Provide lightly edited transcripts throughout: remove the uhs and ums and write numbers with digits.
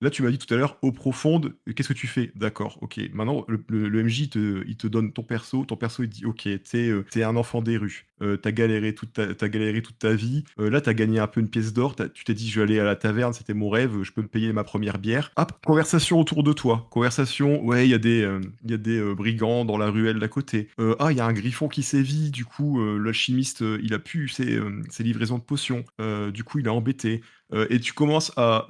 Là, tu m'as dit tout à l'heure, eau profonde, qu'est-ce que tu fais? D'accord, OK. Maintenant, le MJ, il te donne ton perso, il te dit: «OK, tu un enfant des rues, tu galéré toute ta vie, là, tu as gagné un peu une pièce d'or, tu t'es dit: "Je vais aller à la taverne, c'était mon rêve, je peux me payer ma première bière"». Hop, conversation autour de toi. Conversation: «Ouais, il y a des brigands dans la ruelle d'à côté. Ah, il y a un griffon qui sévit, du coup, l'alchimiste, il a plus ses livraisons de potions, du coup, il est embêté». Et tu commences à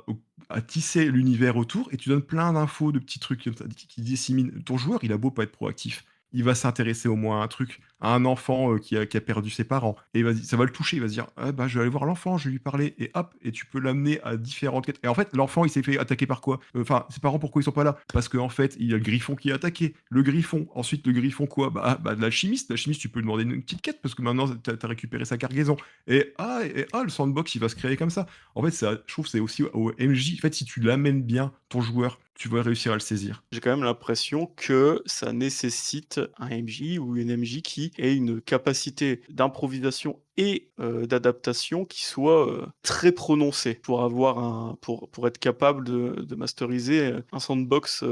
tisser l'univers autour et tu donnes plein d'infos, de petits trucs comme ça qui disséminent. Ton joueur, il a beau pas être proactif, il va s'intéresser au moins à un truc, à un enfant, qui a perdu ses parents et vas-y, ça va le toucher, il va se dire: «Ah bah, je vais aller voir l'enfant, je vais lui parler» et hop et tu peux l'amener à différentes quêtes et en fait, l'enfant, il s'est fait attaquer par quoi? Enfin, ses parents, pourquoi ils sont pas là? Parce qu'en fait, il y a le griffon qui a attaqué. Le griffon, ensuite le griffon quoi? De l'alchimiste. L'alchimiste, tu peux lui demander une petite quête parce que maintenant tu as récupéré sa cargaison et le sandbox, il va se créer comme ça. En fait, ça je trouve que c'est aussi au MJ, en fait, si tu l'amènes bien, ton joueur, tu vas réussir à le saisir. J'ai quand même l'impression que ça nécessite un MJ ou une MJ qui ait une capacité d'improvisation et d'adaptation qui soit, très prononcée pour avoir pour être capable de masteriser, un sandbox,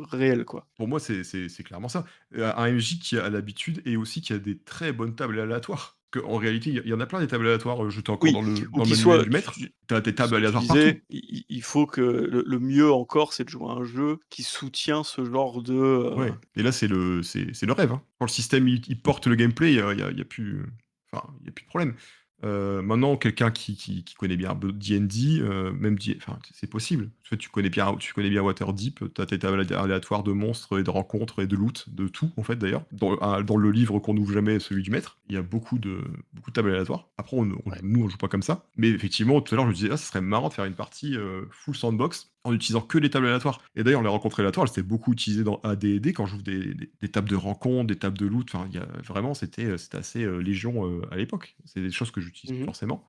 réel, quoi. Pour moi, c'est clairement ça. Un MJ qui a l'habitude et aussi qui a des très bonnes tables aléatoires. En réalité, il y en a plein des tables aléatoires, j'étais encore dans Oui, le ou dans le qui manuel soit du maître. Tu as des ce tables que tu aléatoires partout. disais, il faut que le mieux encore, c'est de jouer à un jeu qui soutient ce genre de, Ouais et là, c'est le rêve, hein. Quand le système, il porte le gameplay, il y a plus, enfin, il y a plus de problème. Maintenant, quelqu'un qui connaît bien un peu D&D, même D enfin, c'est possible. En fait, tu connais bien Waterdeep, tu as tes tables aléatoires de monstres et de rencontres et de loot, de tout, en fait, d'ailleurs. Dans le livre qu'on n'ouvre jamais, celui du maître, il y a beaucoup de tables aléatoires. Après, ouais. nous, on joue pas comme ça. Mais effectivement, tout à l'heure, je me disais: «Ah, ça serait marrant de faire une partie, full sandbox en utilisant que les tables aléatoires». Et d'ailleurs, les rencontres aléatoires, elles étaient beaucoup utilisées dans AD&D quand j'ouvre des tables de rencontres, des tables de loot. Enfin, il y a vraiment, c'était assez, légion, à l'époque. C'est des choses que j'utilise plus Mmh. forcément.